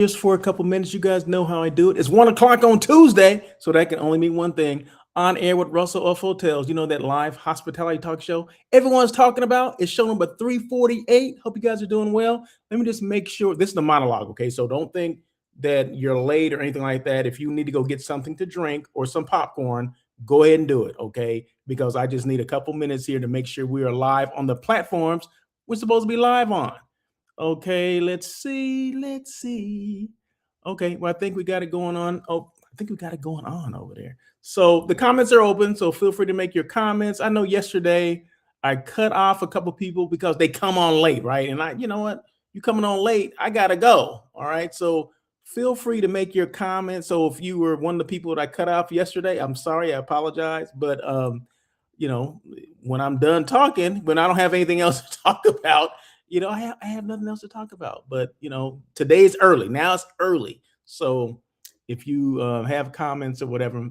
just for a couple minutes. You guys know how I do it. It's 1 o'clock on Tuesday, so that can only mean one thing. On air with Russell of Hotels. You know that live hospitality talk show everyone's talking about. It's show number 348. Hope you guys are doing well. Let me just make sure this is the monologue, okay? So don't think that you're late or anything like that. If you need to go get something to drink or some popcorn, go ahead and do it, okay? Because I just need a couple minutes here to make sure we are live on the platforms we're supposed to be live on. Okay, let's see. Let's see. Okay, well, I think we got it going on. Oh, I think we got it going on over there. So the comments are open, so feel free to make your comments. I know yesterday I cut off a couple people because they come on late, right? And you know what? You coming on late, I gotta go. All right. So feel free to make your comments. So if you were one of the people that I cut off yesterday, I'm sorry, I apologize. But you know, when I'm done talking, when I don't have anything else to talk about, I have nothing else to talk about. But today is early. Now it's early. So if you have comments or whatever,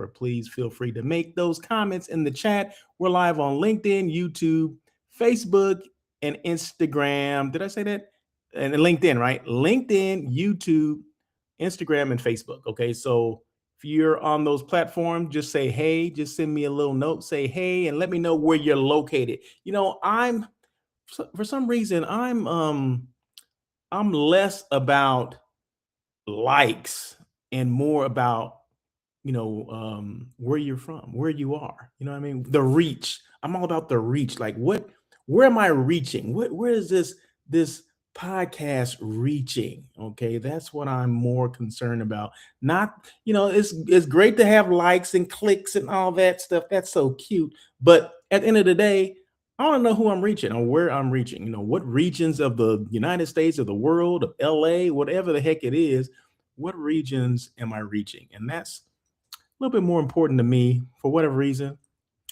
please feel free to make those comments in the chat. We're live on LinkedIn, YouTube, Facebook, and Instagram. Did I say that? And LinkedIn, right? LinkedIn, YouTube, Instagram, and Facebook. Okay, so if you're on those platforms, just say hey. Just send me a little note. Say hey, and let me know where you're located. I'm for some reason I'm less about likes and more about where you're from, where you are. You know what I mean? The reach. I'm all about the reach. Like where am I reaching? Where is this podcast reaching? Okay, that's what I'm more concerned about. Not, it's great to have likes and clicks and all that stuff. That's so cute. But at the end of the day, I want to know who I'm reaching or where I'm reaching. What regions of the United States, of the world, of LA, whatever the heck it is, what regions am I reaching? And that's a little bit more important to me for whatever reason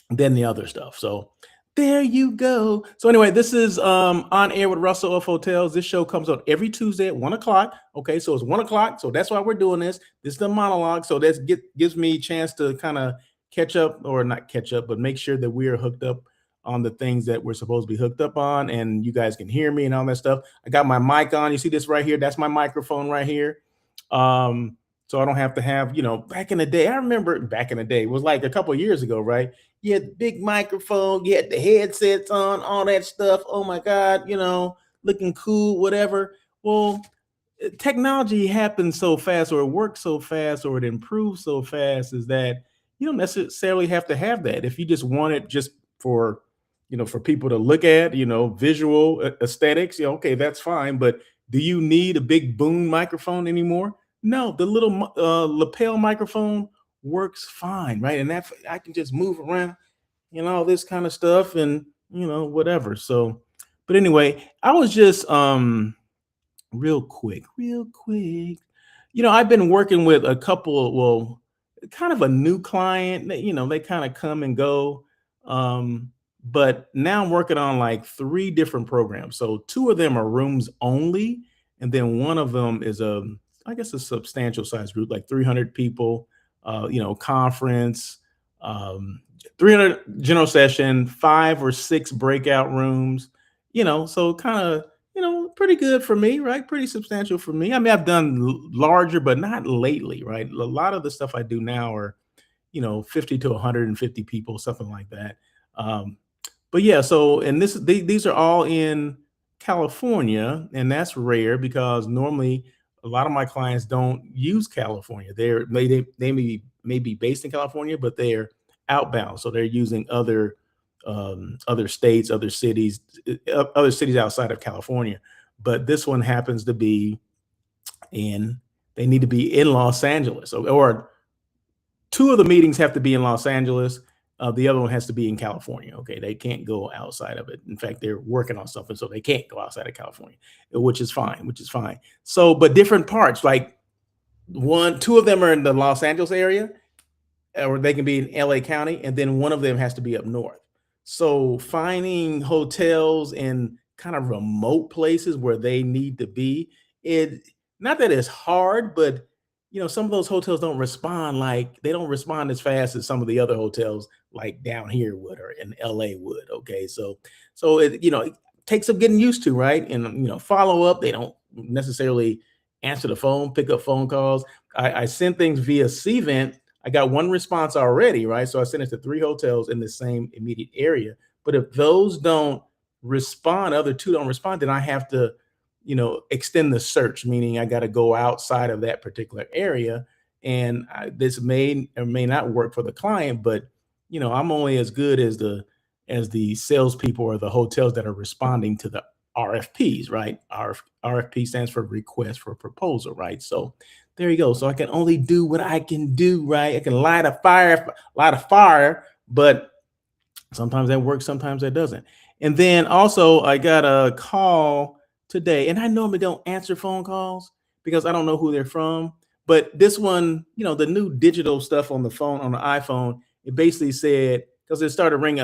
than the other stuff. So there you go. So anyway, this is on air with Russell of Hotels. This show comes out every Tuesday at 1 o'clock. Okay, so it's 1 o'clock. So that's why we're doing this. This is the monologue. So gives me a chance to kind of catch up, or not catch up, but make sure that we are hooked up on the things that we're supposed to be hooked up on, and you guys can hear me and all that stuff. I got my mic on. You see this right here? That's my microphone right here. So I don't have to have, back in the day, I remember back in the day, it was like a couple of years ago, right? You had the big microphone, you had the headsets on, all that stuff. Oh my God, looking cool, whatever. Well, technology happens so fast, or it works so fast, or it improves so fast, is that you don't necessarily have to have that. If you just want it just for, for people to look at, visual aesthetics, okay, that's fine. But do you need a big boom microphone anymore? No, the little lapel microphone works fine, right? And that I can just move around, all this kind of stuff, and whatever. So, but anyway, I was just real quick. I've been working with a couple, well, kind of a new client. They kind of come and go. But now I'm working on like 3 different programs. So 2 of them are rooms only, and then one of them is I guess a substantial size group, like 300 people, conference, 300 general session, 5 or 6 breakout rooms, so kind of, pretty good for me, right? Pretty substantial for me. I mean, I've done larger, but not lately, right? A lot of the stuff I do now are, 50 to 150 people, something like that. But yeah, so, and these are all in California, and that's rare because normally a lot of my clients don't use California. They may be based in California, but they're outbound, so they're using other states, other cities outside of California. But this one happens to be in. They need to be in Los Angeles, or 2 of the meetings have to be in Los Angeles. The other one has to be in California. Okay, they can't go outside of it. In fact, they're working on something, so they can't go outside of California, which is fine. So, but different parts, like 2 of them are in the Los Angeles area, or they can be in LA County, and then one of them has to be up north. So finding hotels in kind of remote places where they need to be, it not that it's hard, but some of those hotels they don't respond as fast as some of the other hotels like down here would, or in LA would. Okay. So it takes some getting used to, right? And follow up. They don't necessarily answer the phone, pick up phone calls. I send things via Cvent. I got one response already, right? So I sent it to 3 hotels in the same immediate area. But if those don't respond, other two don't respond, then I have to, extend the search, meaning I got to go outside of that particular area. And this may or may not work for the client, but I'm only as good as the salespeople or the hotels that are responding to the RFPs, right? RFP stands for request for proposal, right? So there you go. So I can only do what I can do, right? I can light a fire, but sometimes that works, sometimes that doesn't. And then also, I got a call today, and I normally don't answer phone calls because I don't know who they're from. But this one, the new digital stuff on the phone, on the iPhone, it basically said, because it started ringing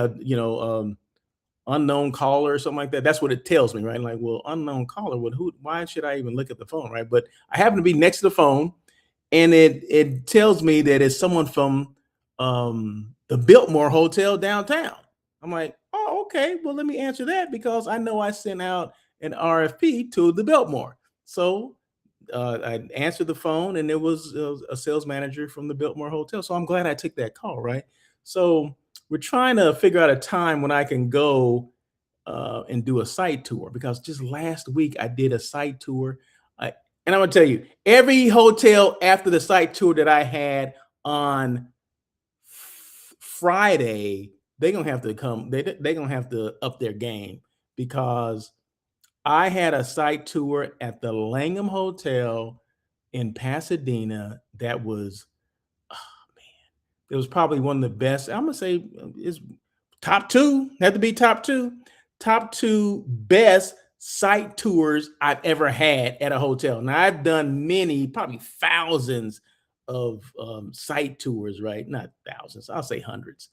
unknown caller or something like that. That's what it tells me, right? Like, well, unknown caller, what who why should I even look at the phone, right? But I happen to be next to the phone, and it tells me that it's someone from the Biltmore Hotel downtown. I'm like, oh, okay. Well, let me answer that because I know I sent out an RFP to the Biltmore. So I answered the phone, and it was a sales manager from the Biltmore Hotel. So I'm glad I took that call, right? So we're trying to figure out a time when I can go and do a site tour because just last week I did a site tour. I, and I'm gonna tell you, every hotel after the site tour that I had on Friday, they're gonna have to come. They're gonna have to up their game because I had a site tour at the Langham Hotel in Pasadena that was, oh man, it was probably one of the best. I'm gonna say it's top two, had to be top two best site tours I've ever had at a hotel. Now I've done many, probably thousands of site tours, right? Not thousands, I'll say hundreds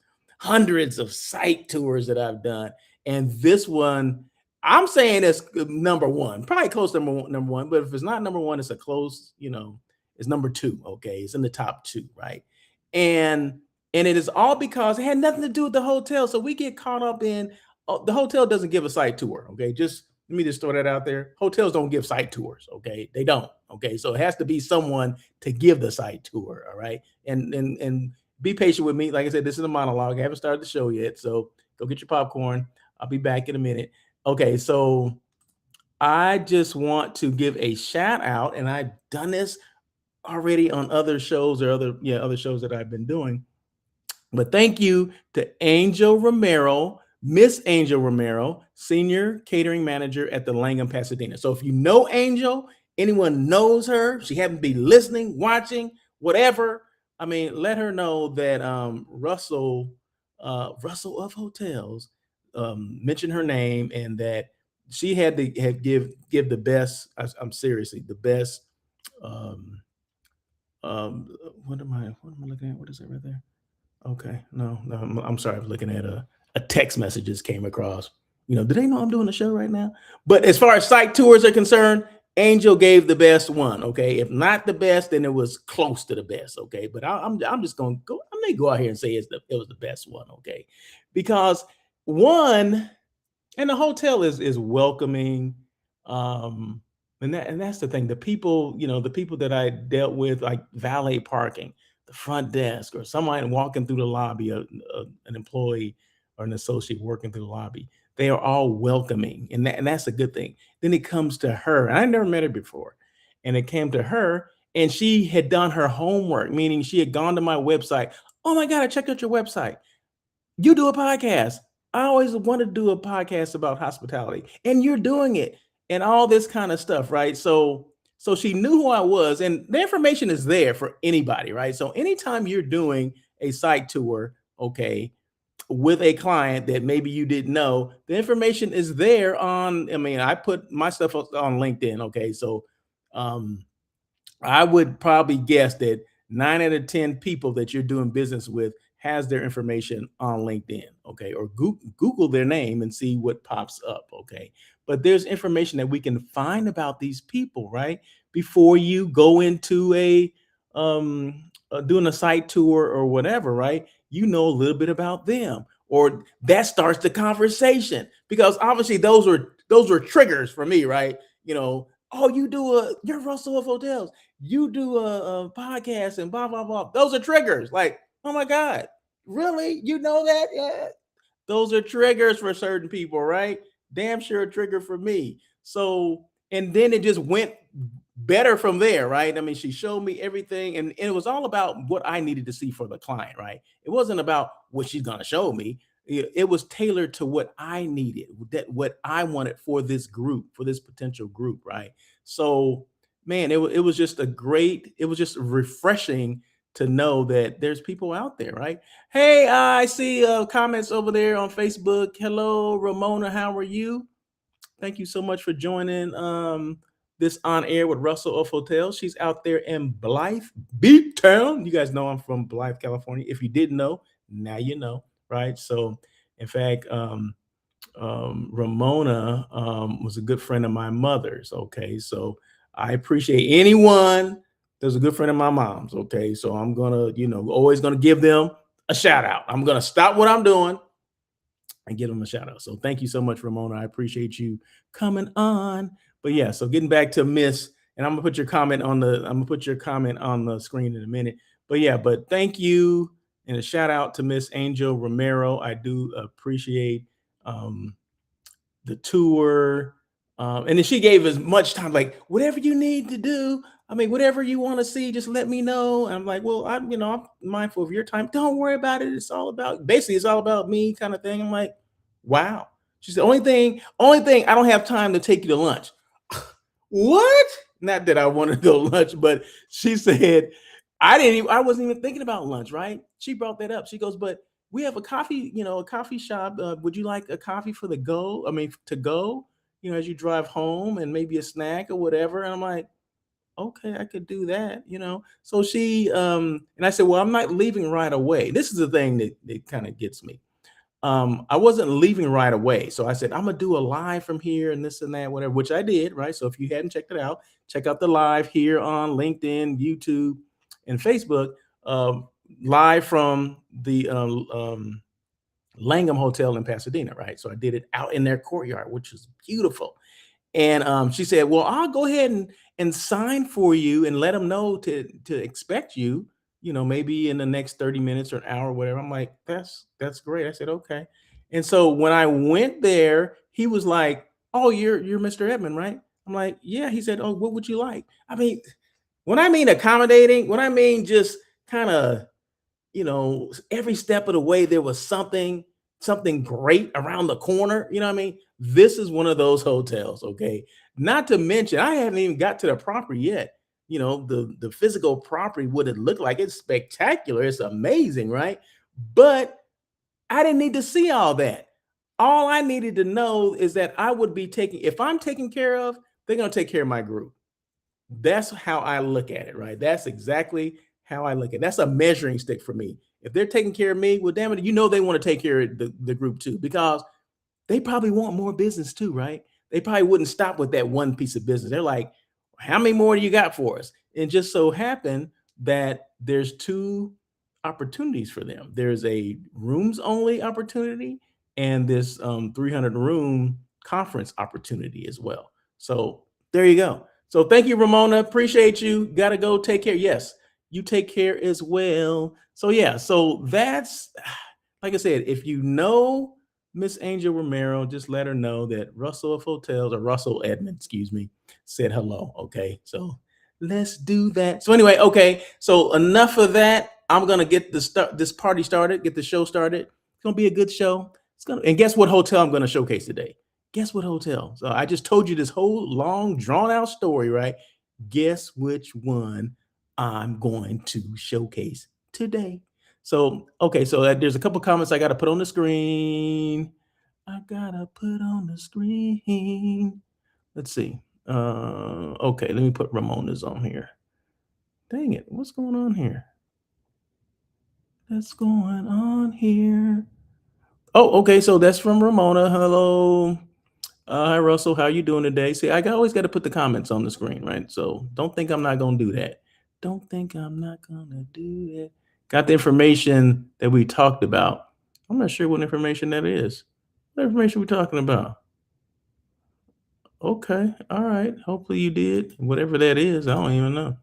of site tours that I've done. And this one, I'm saying it's number one, probably close to number one. But if it's not number one, it's a close, it's number two. Okay, it's in the top two, right? And it is all because it had nothing to do with the hotel. So we get caught up in the hotel doesn't give a site tour. Okay, just let me just throw that out there. Hotels don't give site tours. Okay, they don't. Okay, so it has to be someone to give the site tour. All right, and be patient with me. Like I said, this is a monologue. I haven't started the show yet, so go get your popcorn. I'll be back in a minute. Okay, so I just want to give a shout out, and I've done this already on other shows or other shows that I've been doing. But thank you to Angel Romero, Miss Angel Romero, Senior Catering Manager at the Langham Pasadena. So if you know Angel, anyone knows her, she happened to be listening, watching, whatever. I mean, let her know that Russell of Hotels mentioned her name and that she had to give the best. I'm seriously the best. Um, what am I looking at? What is it right there? Okay, no, I'm sorry. I was looking at a text message just came across. Do they know I'm doing a show right now? But as far as site tours are concerned, Angel gave the best one. Okay, if not the best, then it was close to the best. Okay, but I'm just gonna go. I'm gonna go out here and say it was the best one. Okay, because one, and the hotel is welcoming. And that's the thing. The people that I dealt with, like valet parking, the front desk, or somebody walking through the lobby, an employee or an associate working through the lobby, they are all welcoming, and that's a good thing. Then it comes to her, and I never met her before, and it came to her, and she had done her homework, meaning she had gone to my website. Oh my God, I checked out your website. You do a podcast. I always wanted to do a podcast about hospitality, and you're doing it, and all this kind of stuff, right? So she knew who I was, and the information is there for anybody, right? So anytime you're doing a site tour, okay, with a client that maybe you didn't know, the information is there on. I mean, I put my stuff on LinkedIn, okay, so um, I would probably guess that 9 out of 10 people that you're doing business with has their information on LinkedIn, okay, or Google their name and see what pops up, okay. But there's information that we can find about these people, right, before you go into doing a site tour or whatever, right? You know a little bit about them, or that starts the conversation because obviously those were triggers for me, right? Oh, you're Russell of Hotels. You do a podcast and blah blah blah. Those are triggers. Like, oh my God, really? You know that? Yeah. Those are triggers for certain people, right? Damn sure a trigger for me. So, and then it just went better from there, right? I mean, she showed me everything, and it was all about what I needed to see for the client, right? It wasn't about what she's gonna show me. It was tailored to what I needed, that what I wanted for this group, for this potential group, right? So, man, it was just it was just refreshing to know that there's people out there, right? Hey, I see comments over there on Facebook. Hello, Ramona. How are you? Thank you so much for joining this on air with Russell of Hotels. She's out there in Blythe, Beat Town. You guys know I'm from Blythe, California. If you didn't know, now you know, right? So, in fact, Ramona was a good friend of my mother's. Okay, so I appreciate anyone that's a good friend of my mom's. Okay, so I'm gonna, always gonna give them a shout out. I'm gonna stop what I'm doing and give them a shout out. So thank you so much, Ramona. I appreciate you coming on. But yeah, so getting back to Miss, and I'm gonna put your comment on the screen in a minute. But yeah, but thank you and a shout out to Miss Angel Romero. I do appreciate um the tour. And then she gave as much time, like whatever you need to do. I mean, whatever you want to see, just let me know. And I'm like, well, I'm mindful of your time. Don't worry about it. It's all about me, kind of thing. I'm like, wow. She's the only thing I don't have time to take you to lunch. What? Not that I wanted to go to lunch, but she said I wasn't even thinking about lunch, right? She brought that up. She goes, but we have a coffee, a coffee shop. Would you like a coffee for the go? I mean, to go, as you drive home and maybe a snack or whatever. And I'm like, okay, I could do that. So and I said, well, I'm not leaving right away. This is the thing that kind of gets me. I wasn't leaving right away. So I said, I'm gonna do a live from here and this and that, whatever, which I did, right? So if you hadn't checked it out, check out the live here on LinkedIn, YouTube, and Facebook, um, live from the Langham Hotel in Pasadena, right? So I did it out in their courtyard, which was beautiful. And she said, "Well, I'll go ahead and sign for you and let them know to expect you. Maybe in the next 30 minutes or an hour, or whatever." I'm like, "That's great." I said, "Okay." And so when I went there, he was like, "Oh, you're Mr. Edmond, right?" I'm like, "Yeah." He said, "Oh, what would you like?" I mean, when I mean accommodating, when I mean just kind of every step of the way there was something great around the corner. You know what I mean? This is one of those hotels, okay? Not to mention, I haven't even got to the property yet. The physical property, what it looked like, it's spectacular. It's amazing, right? But I didn't need to see all that. All I needed to know is that I would be taking, if I'm taken care of, they're going to take care of my group. That's how I look at it, right? That's exactly how I look at it. That's a measuring stick for me. If they're taking care of me, well, damn it, they want to take care of the group too, because they probably want more business too, right? They probably wouldn't stop with that one piece of business. They're like, how many more do you got for us? And just so happened that there's two opportunities for them. There's a rooms only opportunity and this 300 room conference opportunity as well. So there you go. So thank you, Ramona. Appreciate you. Got to go take care. Yes, you take care as well. So yeah, so that's like I said, if you know Miss Angel Romero, just let her know that Russell of Hotels, or Russell Edmond, excuse me, said hello. Okay. So let's do that. So anyway, okay. So enough of that. I'm gonna get this party started, get the show started. It's gonna be a good show. And guess what hotel I'm gonna showcase today? Guess what hotel? So I just told you this whole long, drawn out story, right? Guess which one I'm going to showcase today. So, okay, so there's a couple comments I got to put on the screen. I gotta put on the screen. Let's see. Okay, let me put Ramona's on here. Dang it, what's going on here? What's going on here? Oh, okay, so that's from Ramona. Hello. Hi, Russell. How you doing today? See, always got to put the comments on the screen, right? So don't think I'm not going to do that. Don't think I'm not going to do that. Got the information that we talked about. I'm not sure what information that is. What information we talking about? Okay. All right. Hopefully you did. Whatever that is, I don't even know.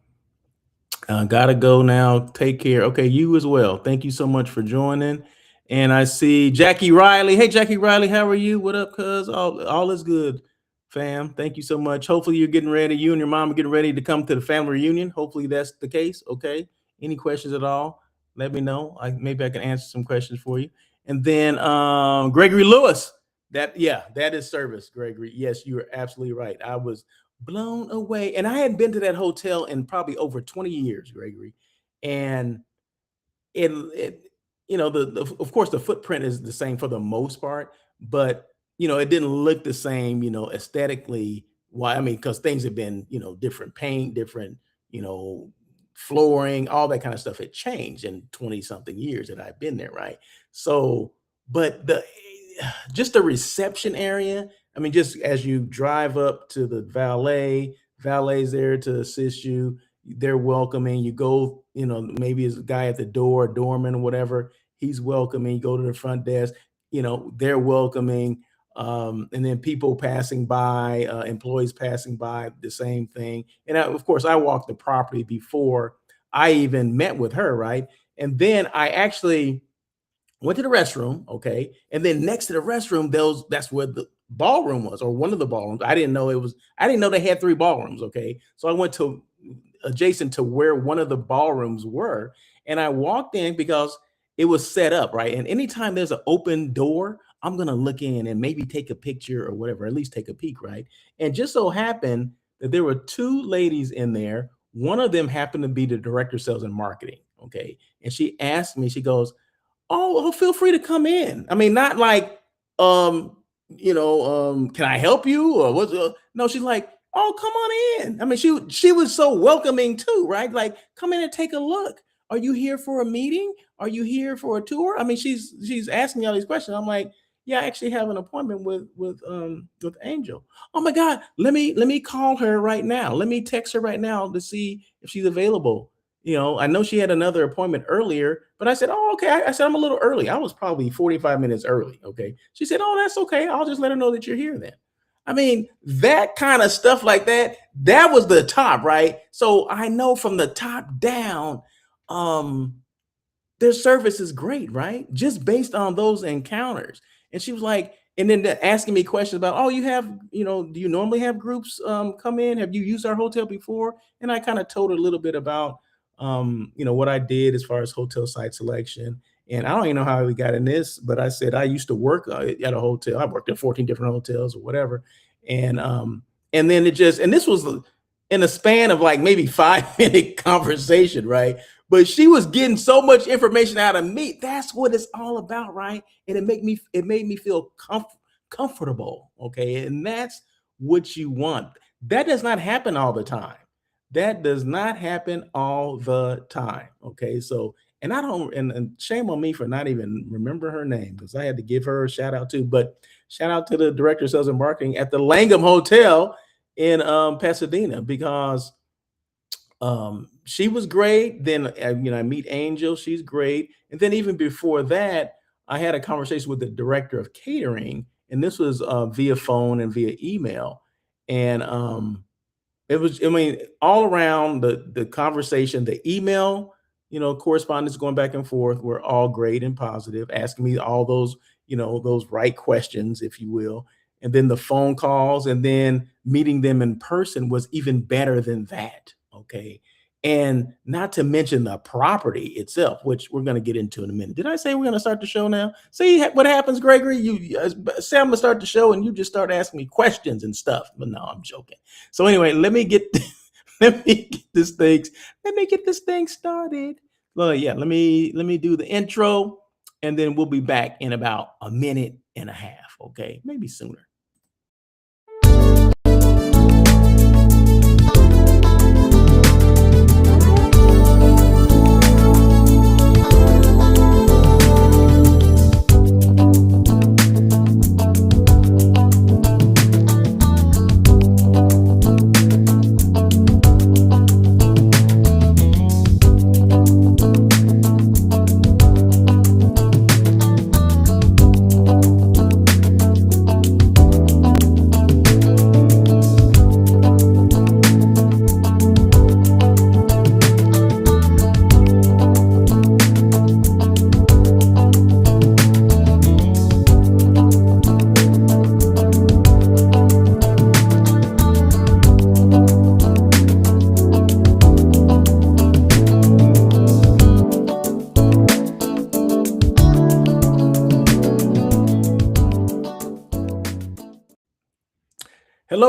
Gotta go now. Take care. Okay, you as well. Thank you so much for joining. And I see Jackie Riley. Hey, Jackie Riley, how are you? What up, cuz? All is good, fam. Thank you so much. Hopefully, you're getting ready. You and your mom are getting ready to come to the family reunion. Hopefully, that's the case. Okay. Any questions at all? Let me know. Maybe I can answer some questions for you. And then Gregory Lewis. That is service, Gregory. Yes, you are absolutely right. I was blown away. And I hadn't been to that hotel in probably over 20 years, Gregory. And it of course the footprint is the same for the most part, but it didn't look the same, aesthetically. Why? I mean, because things have been, different paint, different, you know, flooring, all that kind of stuff had changed in 20 something years that I've been there, right? So, but the just the reception area, I mean, just as you drive up to the valet's there to assist you. They're welcoming. You go, maybe it's a guy at the door, a doorman or whatever. He's welcoming. You go to the front desk, they're welcoming. And then people passing by, employees passing by, the same thing. And of course, I walked the property before I even met with her, right? And then I actually went to the restroom, okay, and then next to the restroom, that's where the ballroom was, or one of the ballrooms. I didn't know they had three ballrooms, okay. So I went to adjacent to where one of the ballrooms were, and I walked in because it was set up, right? And anytime there's an open door, I'm gonna look in and maybe take a picture or whatever, at least take a peek, right? And just so happened that there were two ladies in there. One of them happened to be the director of sales and marketing, okay. And she asked me, she goes, "Oh, feel free to come in." I mean, not like, um, "Can I help you?" Or what? No, she's like, "Oh, come on in." I mean, she was so welcoming too, right? Like, come in and take a look. Are you here for a meeting? Are you here for a tour? I mean, she's asking me all these questions. I'm like, yeah, I actually have an appointment with Angel. Oh my God, let me call her right now. Let me text her right now to see if she's available. I know she had another appointment earlier, but I said, "Oh, okay." I said, "I'm a little early." I was probably 45 minutes early. Okay. She said, "Oh, that's okay. I'll just let her know that you're here then." I mean, that kind of stuff like that, that was the top, right? So I know from the top down, um, their service is great, right? Just based on those encounters. And she was like, and then asking me questions about, "Oh, do you normally have groups come in? Have you used our hotel before?" And I kind of told her a little bit about, what I did as far as hotel site selection. And I don't even know how we got in this, but I said I used to work at a hotel. I worked at 14 different hotels or whatever. And then and this was in a span of like maybe 5 minute conversation, right? But she was getting so much information out of me. That's what it's all about, right? And it made me feel comfortable, okay? And that's what you want. That does not happen all the time. That does not happen all the time, okay? So, and I don't, and shame on me for not even remember her name because I had to give her a shout out too. But shout out to the director of sales and marketing at the Langham Hotel in Pasadena, because she was great. Then I meet Angel, she's great. And then even before that, I had a conversation with the director of catering, and this was via phone and via email. And it was, I mean, all around the conversation, the email, correspondence going back and forth were all great and positive, asking me all those, those right questions, if you will. And then the phone calls and then meeting them in person was even better than that. Okay. And not to mention the property itself, which we're going to get into in a minute. Did I say we're going to start the show now? See what happens, Gregory? You say I'm going to start the show and you just start asking me questions and stuff. But no, I'm joking. So anyway, let me get let me get this thing started. Well, yeah, let me do the intro, and then we'll be back in about a minute and a half. Okay, maybe sooner.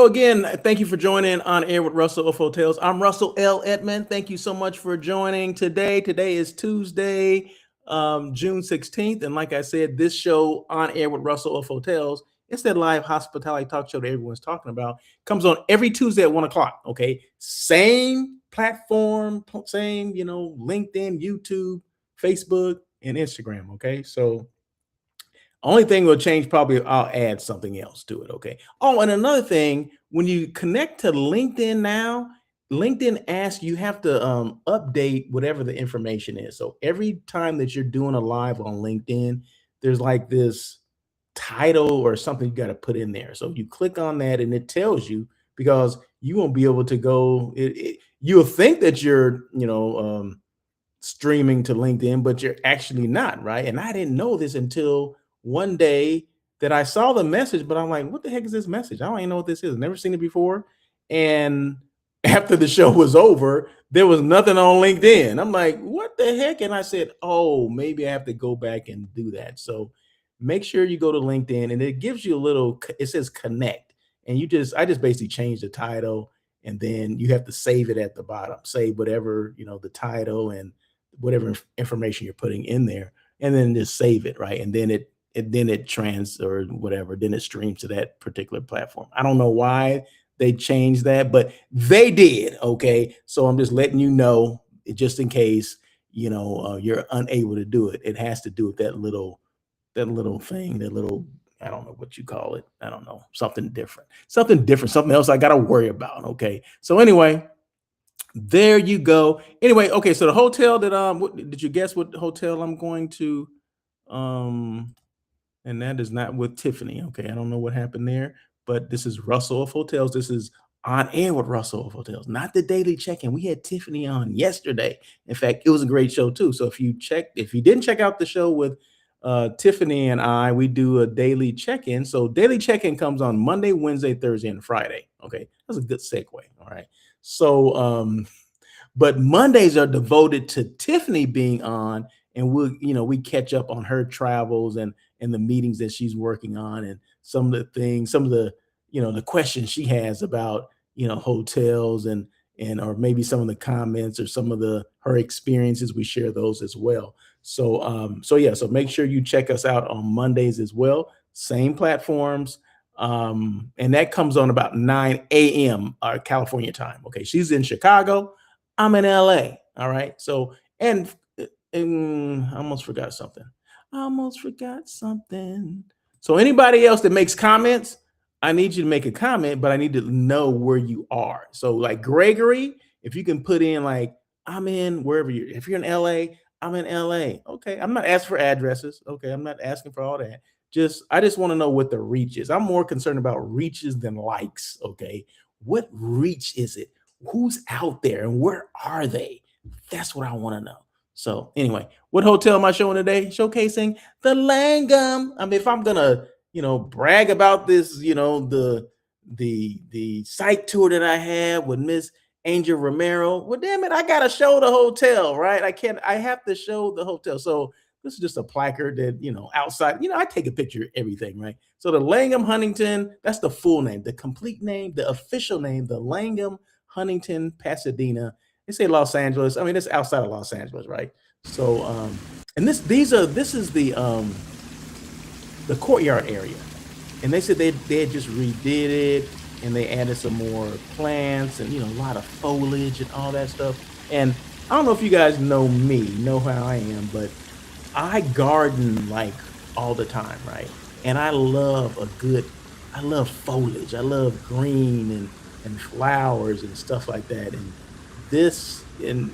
So again, thank you for joining On Air with Russell of Hotels. I'm Russell L. Edmond. Thank you so much for joining today. Today is Tuesday, June 16th. And like I said, this show, On Air with Russell of Hotels, it's that live hospitality talk show that everyone's talking about. Comes on every Tuesday at 1 o'clock. Okay. Same platform, same, LinkedIn, YouTube, Facebook, and Instagram. Okay. So only thing will change, probably I'll add something else to it. Okay. Oh, and another thing, when you connect to LinkedIn now, LinkedIn asks you have to update whatever the information is. So every time that you're doing a live on LinkedIn, there's like this title or something you got to put in there. So you click on that and it tells you, because you won't be able to go. You'll think that you're, streaming to LinkedIn, but you're actually not, right? And I didn't know this until one day that I saw the message, but I'm like, what the heck is this message? I don't even know what this is. Never seen it before. And after the show was over, there was nothing on LinkedIn. I'm like, what the heck? And I said, oh, maybe I have to go back and do that. So make sure you go to LinkedIn and it gives you a little, it says connect. And I just basically changed the title, and then you have to save it at the bottom, save whatever, the title and whatever information you're putting in there, and then just save it, right? And then it trans or whatever, then it streams to that particular platform. I don't know why they changed that, but they did. Okay, so I'm just letting you know, just in case you're unable to do it. It has to do with that little thing, that little, I don't know what you call it. I don't know, something different, something else I got to worry about. Okay, so anyway, there you go. Anyway, okay, so the hotel that did you guess what hotel I'm going to? Um and that is not with Tiffany. Okay, I don't know what happened there, but this is Russell of Hotels. This is On Air with Russell of Hotels, not the daily check-in. We had Tiffany on yesterday. In fact, it was a great show too. So if you didn't check out the show with Tiffany and I, we do a daily check-in. So daily check-in comes on Monday, Wednesday, Thursday, and Friday. Okay, that's a good segue. All right. So but Mondays are devoted to Tiffany being on, and we catch up on her travels and the meetings that she's working on, and some of the things, some of the questions she has about hotels, and or maybe some of the comments or some of the her experiences. We share those as well. So yeah, so make sure you check us out on Mondays as well. Same platforms. And that comes on about 9 a.m. California time. Okay, she's in Chicago. I'm in LA. All right. So, and I almost forgot something. I almost forgot something. So, anybody else that makes comments, I need you to make a comment, but I need to know where you are. So, like Gregory, if you can put in like, I'm in wherever if you're in LA, I'm in LA. Okay. I'm not asking for addresses. Okay. I'm not asking for all that. I just want to know what the reach is. I'm more concerned about reaches than likes. Okay. What reach is it? Who's out there and where are they? That's what I want to know. So anyway, what hotel am I showing today? Showcasing the Langham. I mean, if I'm gonna, brag about this, the site tour that I had with Miss Angel Romero. Well, damn it, I gotta show the hotel, right? I have to show the hotel. So this is just a placard that, outside, I take a picture of everything, right? So the Langham Huntington, that's the full name, the complete name, the official name, the Langham Huntington, Pasadena. They say Los Angeles. I mean, it's outside of Los Angeles, right? So, and this is the courtyard area, and they said they had just redid it, and they added some more plants and a lot of foliage and all that stuff. And I don't know if you guys know how I am, but I garden like all the time, right? And I love foliage. I love green and flowers and stuff like that. And this, and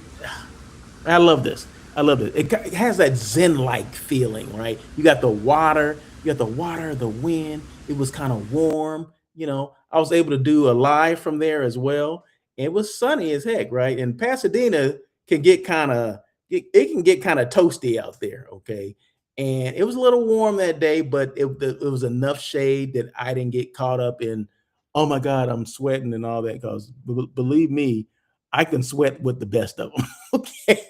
I love this. I love it. It has that zen-like feeling, right? You got the water, the wind. It was kind of warm. I was able to do a live from there as well. It was sunny as heck, right? And Pasadena can get kind of it can get kind of toasty out there, okay? And it was a little warm that day, but it was enough shade that I didn't get caught up in, oh my God, I'm sweating and all that. Because believe me, I can sweat with the best of them. Okay.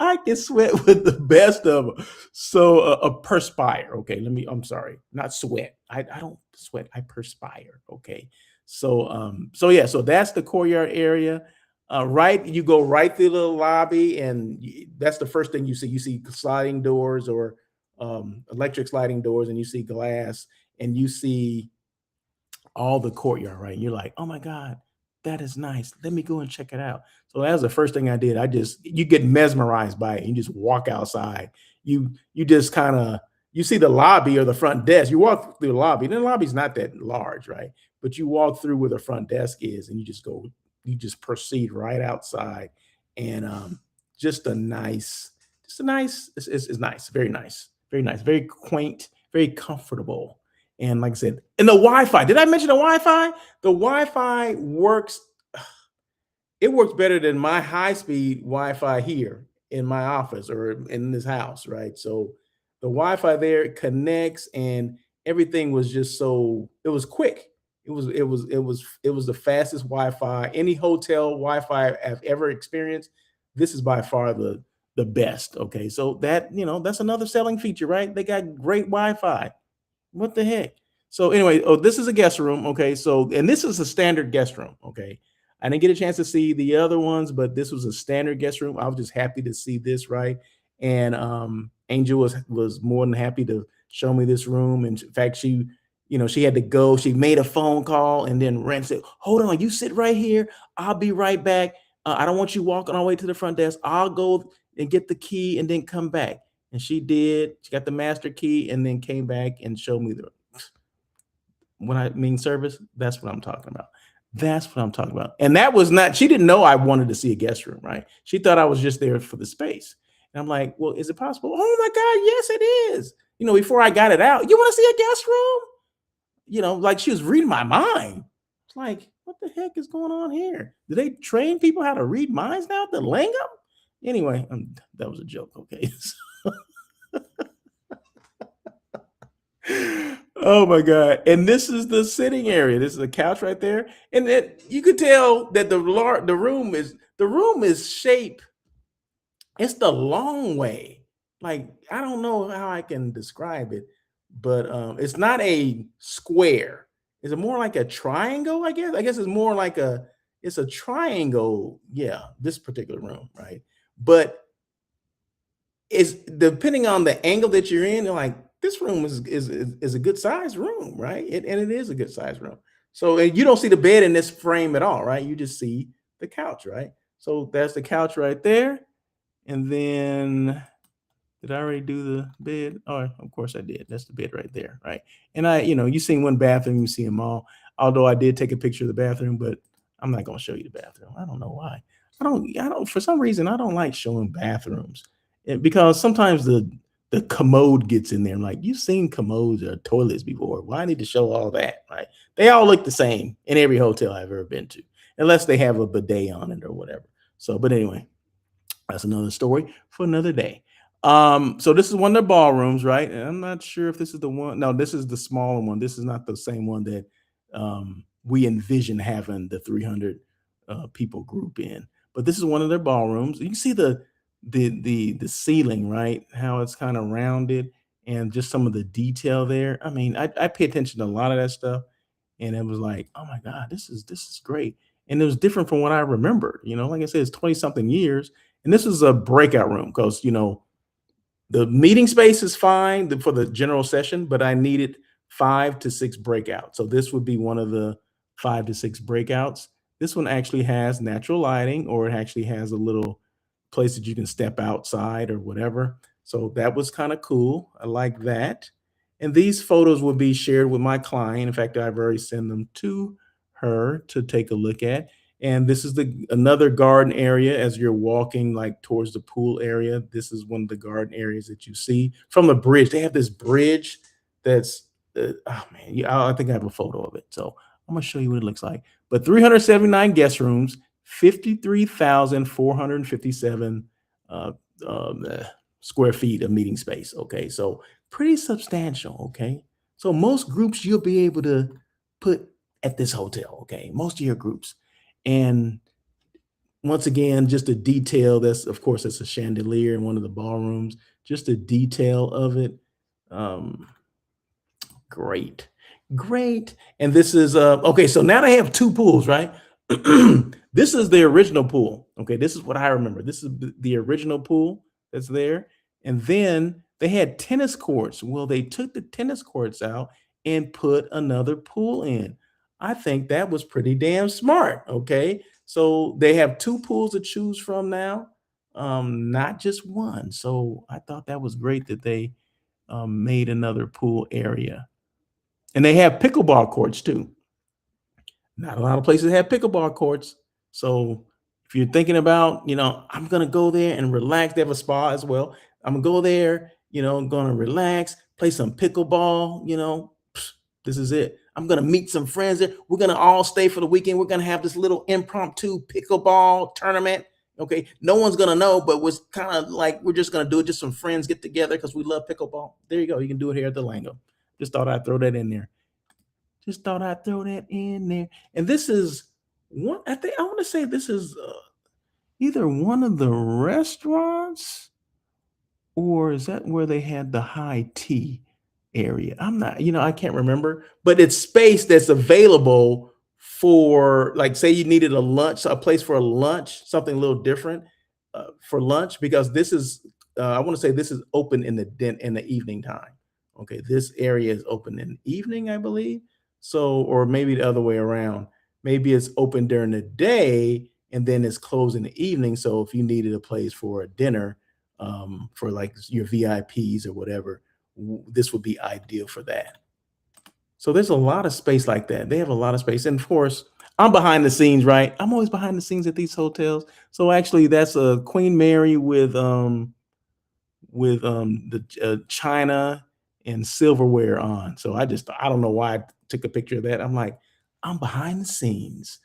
I can sweat with the best of them. So perspire. Okay. I'm sorry, not sweat. I don't sweat, I perspire. Okay. So yeah, so that's the courtyard area. Right, you go right through the lobby, and that's the first thing you see. You see sliding doors or electric sliding doors, and you see glass, and you see all the courtyard, right? And you're like, oh my God, that is nice. Let me go and check it out. So that was the first thing I did. You get mesmerized by it. You just walk outside. You just kind of you see the lobby or the front desk. You walk through the lobby, and the lobby's not that large, right? But you walk through where the front desk is, and you just proceed right outside. And just a nice, it's nice, very nice, very quaint, very comfortable. And like I said, and the Wi-Fi. Did I mention the Wi-Fi? The Wi-Fi works. It works better than my high-speed Wi-Fi here in my office or in this house, right? So the Wi-Fi there connects, and everything was just so it was quick. It was the fastest Wi-Fi. Any hotel Wi-Fi I've ever experienced, this is by far the best. Okay. So that's another selling feature, right? They got great Wi-Fi. What the heck? So anyway, oh, this is a guest room. Okay. So, and this is a standard guest room. Okay. I didn't get a chance to see the other ones, but this was a standard guest room. I was just happy to see this, right? And Angel was more than happy to show me this room. And in fact, she had to go. She made a phone call, and then ran said, "Hold on, you sit right here. I'll be right back. I don't want you walking all the way to the front desk. I'll go and get the key and then come back." And she did. She got the master key and then came back and showed me the when I mean service, that's what I'm talking about. That's what I'm talking about. And that was not, she didn't know I wanted to see a guest room, right? She thought I was just there for the space. And I'm like, well, is it possible? Oh my God, yes, it is. Before I got it out, you want to see a guest room? Like she was reading my mind. It's like, what the heck is going on here? Do they train people how to read minds now? The Langham? Anyway, that was a joke. Okay. Oh my God. And this is the sitting area. This is a couch right there. And then you could tell that the room is shaped. It's the long way. Like, I don't know how I can describe it, but it's not a square. Is it more like a triangle, I guess? I guess it's more like it's a triangle. Yeah, this particular room, right? But it's depending on the angle that you're in, like this room is a good sized room, right? And it is a good sized room. So and you don't see the bed in this frame at all, right? You just see the couch, right? So that's the couch right there. And then did I already do the bed? Oh, of course I did. That's the bed right there, right? And you seen one bathroom, you see them all. Although I did take a picture of the bathroom, but I'm not gonna show you the bathroom. I don't know why. I don't for some reason I don't like showing bathrooms. Because sometimes the commode gets in there. I'm like, you've seen commodes or toilets before. Why I need to show all that, right? They all look the same in every hotel I've ever been to, unless they have a bidet on it or whatever. So, but anyway, that's another story for another day. So this is one of the ballrooms, right? And I'm not sure if this is the one. No, this is the smaller one. This is not the same one that we envision having the 300 people group in. But this is one of their ballrooms. You can see the ceiling, right? How it's kind of rounded and just some of the detail there. I mean, I pay attention to a lot of that stuff, and it was like, oh my God, this is great. And it was different from what I remembered. Like I said, it's 20 something years, and this is a breakout room because the meeting space is fine for the general session, but I needed 5 to 6 breakouts. So this would be one of the 5 to 6 breakouts. This one actually has natural lighting, or it actually has a little place that you can step outside or whatever. So that was kind of cool. I like that. And these photos will be shared with my client. In fact, I've already sent them to her to take a look at. And this is the another garden area as you're walking like towards the pool area. This is one of the garden areas that you see from the bridge. They have this bridge that's oh man, yeah, I think I have a photo of it. So I'm gonna show you what it looks like. But 379 guest rooms, 53,457 uh, square feet of meeting space. Okay, so pretty substantial. Okay, so most groups you'll be able to put at this hotel. Okay, most of your groups. And once again, just a detail that's, of course, it's a chandelier in one of the ballrooms, just a detail of it. Um, Great. Great. And this is okay, so now they have 2 pools, right? This is the original pool. Okay, this is what I remember. This is the original pool that's there. And then they had tennis courts. Well, they took the tennis courts out and put another pool in. I think that was pretty damn smart. Okay. So they have 2 pools to choose from now, not just one. So I thought that was great that they made another pool area. And they have pickleball courts too. Not a lot of places have pickleball courts. So if you're thinking about, I'm gonna go there and relax, they have a spa as well. I'm gonna go there, I'm gonna relax, play some pickleball, this is it. I'm gonna meet some friends there. We're gonna all stay for the weekend. We're gonna have this little impromptu pickleball tournament. Okay, no one's gonna know, but was kind of like we're just gonna do it. Just some friends get together because we love pickleball. There you go. You can do it here at the Lango. Just thought I'd throw that in there. Just thought I'd throw that in there. And this is one, I think I want to say this is either one of the restaurants or is that where they had the high tea area? I'm not, I can't remember, but it's space that's available for, like, say you needed a lunch, a place for a lunch, something a little different for lunch, because this is, I want to say this is open in the evening time. Okay, this area is open in the evening, I believe. So, or maybe the other way around. Maybe it's open during the day and then it's closed in the evening. So if you needed a place for a dinner, for like your VIPs or whatever, this would be ideal for that. So there's a lot of space like that. They have a lot of space. And of course, I'm behind the scenes, right? I'm always behind the scenes at these hotels. So actually that's a Queen Mary with the china and silverware on. So I don't know why I took a picture of that. I'm like, I'm behind the scenes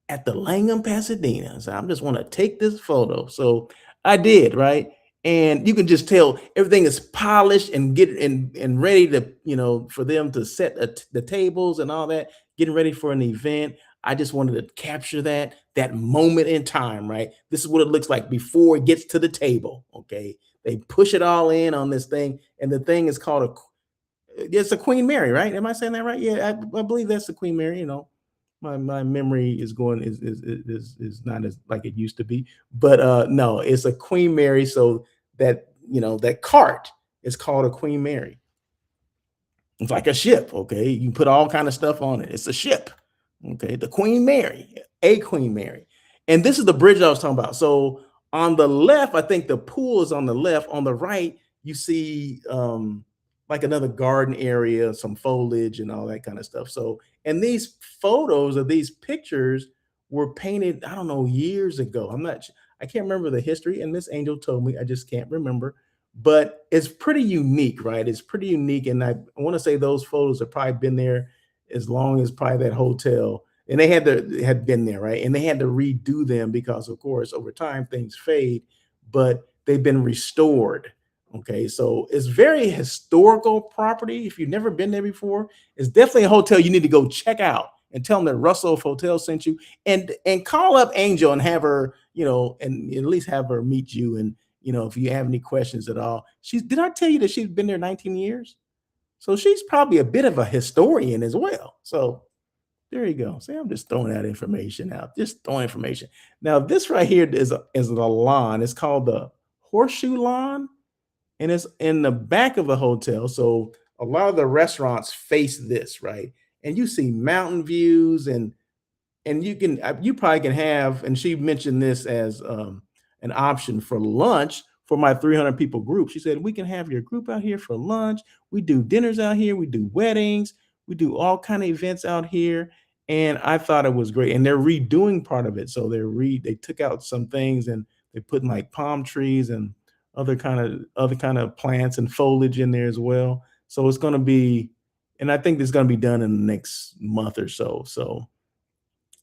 at the Langham, Pasadena. So I just want to take this photo. So I did, right? And you can just tell everything is polished and and ready to, for them to set the tables and all that, getting ready for an event. I just wanted to capture that moment in time, right? This is what it looks like before it gets to the table. Okay. They push it all in on this thing, and the thing is called it's a Queen Mary, right? Am I saying that right? Yeah, I believe that's the Queen Mary. My memory is going is not as like it used to be, but no, it's a Queen Mary. So that cart is called a Queen Mary. It's like a ship. Okay, you put all kind of stuff on it. It's a ship. Okay, the Queen Mary, a Queen Mary, and this is the bridge I was talking about. So on the left, I think the pool is on the left. On the right, you see like another garden area, some foliage, and all that kind of stuff. So, and these photos of these pictures were painted, I don't know, years ago. I can't remember the history, and Miss Angel told me, I just can't remember. But it's pretty unique, right? It's pretty unique, and I want to say those photos have probably been there as long as probably that hotel, and had been there, right? And they had to redo them because, of course, over time things fade, but they've been restored. Okay, so it's very historical property. If you've never been there before, it's definitely a hotel you need to go check out and tell them that Russell Hotel sent you, and call up Angel and have her, and at least have her meet you. And if you have any questions at all, did I tell you that she's been there 19 years? So she's probably a bit of a historian as well. So there you go. See, I'm just throwing that information out. Just throwing information. Now, this right here is a lawn. It's called the Horseshoe Lawn, and it's in the back of the hotel. So a lot of the restaurants face this, right? And you see mountain views, and you probably can have, and she mentioned this as an option for lunch for my 300 people group. She said we can have your group out here for lunch. We do dinners out here, we do weddings, we do all kind of events out here. And I thought it was great, and they're redoing part of it. So they took out some things and they put in like palm trees and other kind of plants and foliage in there as well. So it's going to be, and I think it's going to be done in the next month or so. So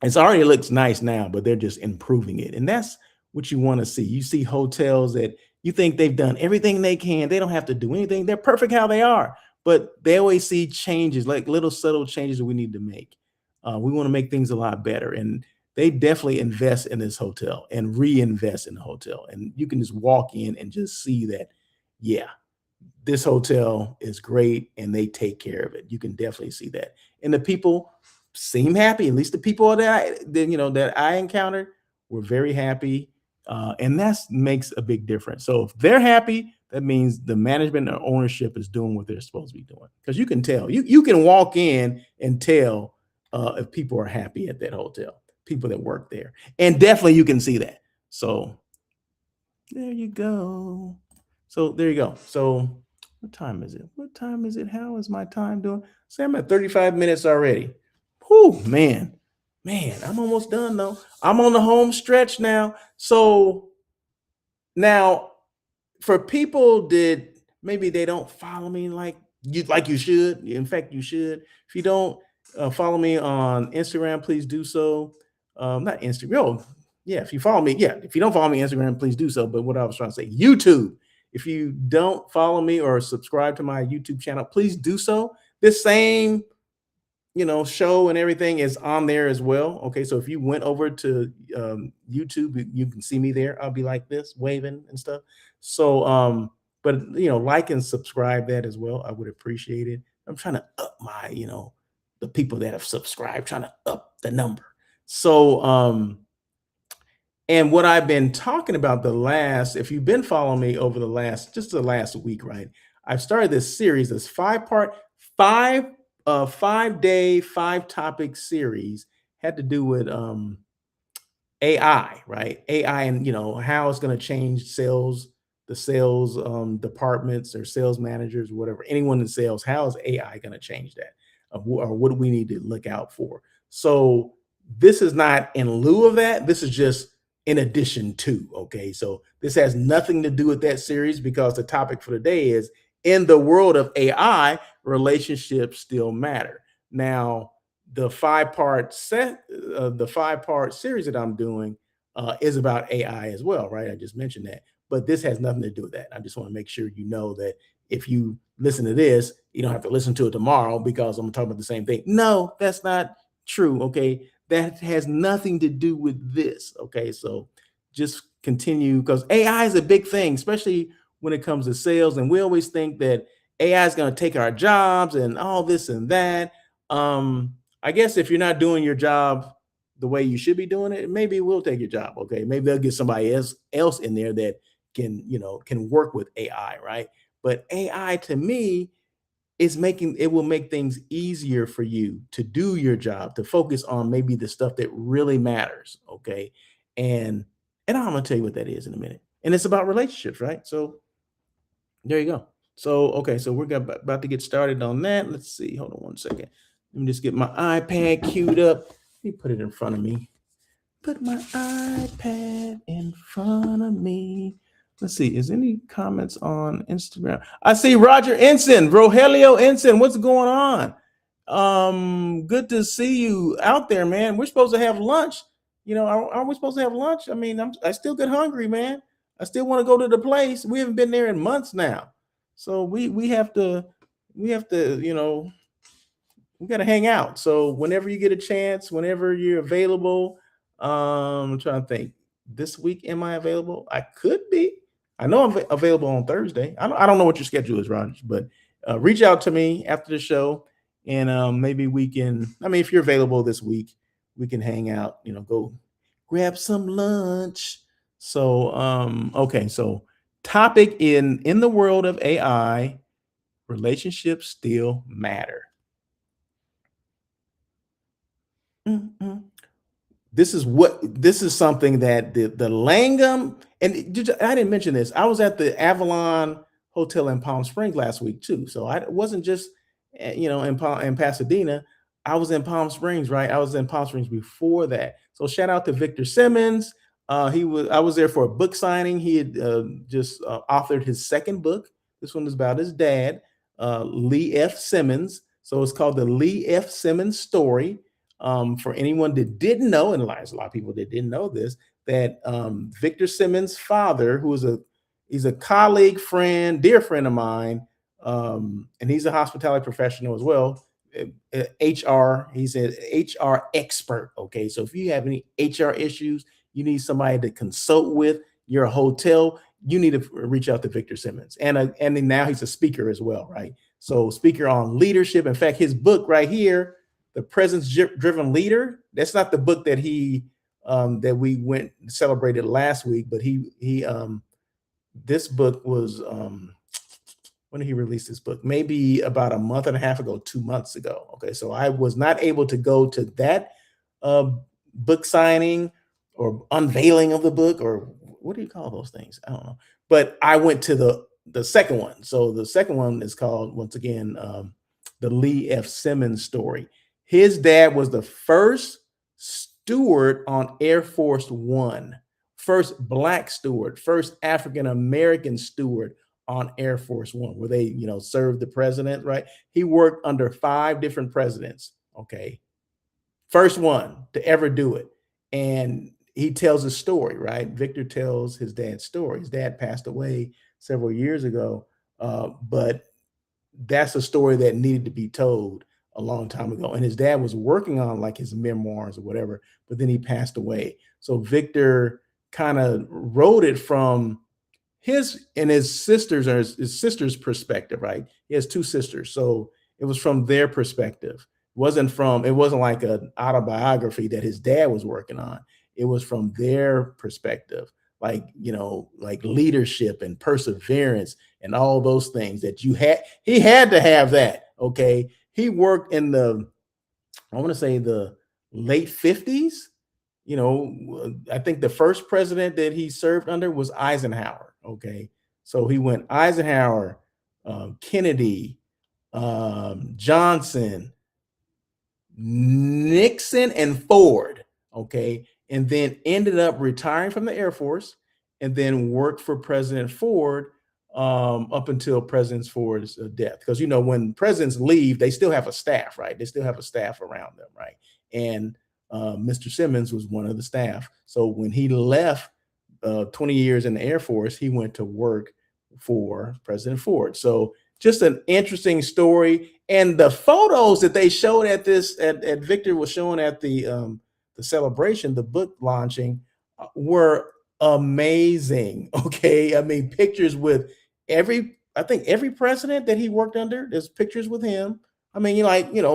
it's already looks nice now, but they're just improving it. And that's what you want to see. You see hotels that you think they've done everything they can. They don't have to do anything. They're perfect how they are. But they always see changes, like little subtle changes that we need to make. We want to make things a lot better. And they definitely invest in this hotel and reinvest in the hotel. And you can just walk in and just see that, yeah. this hotel is great and they take care of it. You can definitely see that. And the people seem happy. At least the people that I encountered were very happy. And that makes a big difference. So if they're happy, that means the management or ownership is doing what they're supposed to be doing. Because you can tell. You can walk in and tell if people are happy at that hotel, people that work there. And definitely you can see that. So there you go. So there you go. So what time is it? What time is it? How is my time doing? Say I'm at 35 minutes already. Whew, man. Man, I'm almost done though. I'm on the home stretch now. So now for people that maybe they don't follow me like you should. In fact, you should. If you don't follow me on Instagram, please do so. Not Instagram. Oh, yeah. If you follow me, yeah. If you don't follow me on Instagram, please do so. But what I was trying to say, YouTube. If you don't follow me or subscribe to my YouTube channel, please do so. This same show and everything is on there as well. Okay, so if you went over to YouTube, you can see me there. I'll be like this, waving and stuff. So, but like and subscribe that as well. I would appreciate it. I'm trying to up my, the people that have subscribed, trying to up the number. So, and what I've been talking about if you've been following me over the last week, right? I've started this series, this 5 5-day, 5-topic series had to do with AI, right? AI and how it's going to change the sales departments or sales managers, whatever, anyone in sales. How is AI going to change that? Or what do we need to look out for? So this is not in lieu of that. This is just in addition to. Okay, so this has nothing to do with that series because the topic for today is in the world of AI, relationships still matter. Now, the 5-part series that I'm doing is about AI as well, right? I just mentioned that, but this has nothing to do with that. I just want to make sure you know that if you listen to this, you don't have to listen to it tomorrow because I'm talking about the same thing. No, that's not true. Okay, that has nothing to do with this. Okay, so just continue because AI is a big thing, especially when it comes to sales, and we always think that AI is going to take our jobs and all this and that. I guess if you're not doing your job the way you should be doing it, maybe it will take your job. Okay, maybe they'll get somebody else in there that can work with AI, right? But AI to me will make things easier for you to do your job, to focus on maybe the stuff that really matters. Okay, and I'm gonna tell you what that is in a minute. And it's about relationships, right? So there you go. So okay, so about to get started on that. Let's see. Hold on one second. Let me just get my iPad queued up. Let me put it in front of me. Put my iPad in front of me. Let's see. Is any comments on Instagram? I see Roger Ensign, Rogelio Ensign. What's going on? Good to see you out there, man. We're supposed to have lunch. Aren't we supposed to have lunch? I mean, I still get hungry, man. I still want to go to the place. We haven't been there in months now. So we have to we got to hang out. So whenever you get a chance, whenever you're available, I'm trying to think. This week, am I available? I could be. I know I'm available on Thursday. I don't know what your schedule is, Raj, but reach out to me after the show, and maybe we can. I mean, if you're available this week, we can hang out. Go grab some lunch. So, okay. So, topic in the world of AI, relationships still matter. Mhm. This is something that the Langham, and I didn't mention this. I was at the Avalon Hotel in Palm Springs last week too. So I wasn't just in Pasadena. I was in Palm Springs, right? I was in Palm Springs before that. So shout out to Victor Simmons. I was there for a book signing. He had just authored his second book. This one is about his dad, Lee F. Simmons. So it's called the Lee F. Simmons Story. For anyone that didn't know, and there's a lot of people that didn't know this, that Victor Simmons' father, he's a colleague, friend, dear friend of mine, and he's a hospitality professional as well. HR, he's an HR expert. Okay, so if you have any HR issues, you need somebody to consult with. You're a hotel, you need to reach out to Victor Simmons. And then now he's a speaker as well, right? So speaker on leadership. In fact, his book right here, The Presence Driven Leader, that's not the book that he that we went celebrated last week, but he this book was when did he release this book? Maybe about a month and a half ago, 2 months ago. Okay, so I was not able to go to that uh, book signing or unveiling of the book, or what do you call those things? I don't know. But I went to the second one. So the second one is called, once again, the Lee F. Simmons story. His dad was the first steward on Air Force One, first Black steward, first African American steward on Air Force One, where they, served the president, right? He worked under 5 different presidents. Okay. First one to ever do it. And he tells a story, right? Victor tells his dad's story. His dad passed away several years ago, but that's a story that needed to be told a long time ago. And his dad was working on like his memoirs or whatever, but then he passed away. So Victor kind of wrote it from his and his sisters, or his sister's perspective, right? He has 2 sisters. So it was from their perspective. It wasn't like an autobiography that his dad was working on. It was from their perspective, like, like leadership and perseverance and all those things that he had to have that. Okay. He worked in I want to say the late 50s. I think the first president that he served under was Eisenhower. Okay. So he went Eisenhower, Kennedy, Johnson, Nixon, and Ford. Okay. And then ended up retiring from the Air Force and then worked for President Ford up until President Ford's death. Because, when presidents leave, they still have a staff, right? They still have a staff around them, right? And Mr. Simmons was one of the staff. So when he left 20 years in the Air Force, he went to work for President Ford. So just an interesting story. And the photos that they showed at Victor was showing at the celebration, the book launching, were amazing. Okay. I mean, pictures with I think every president that he worked under, there's pictures with him. I mean,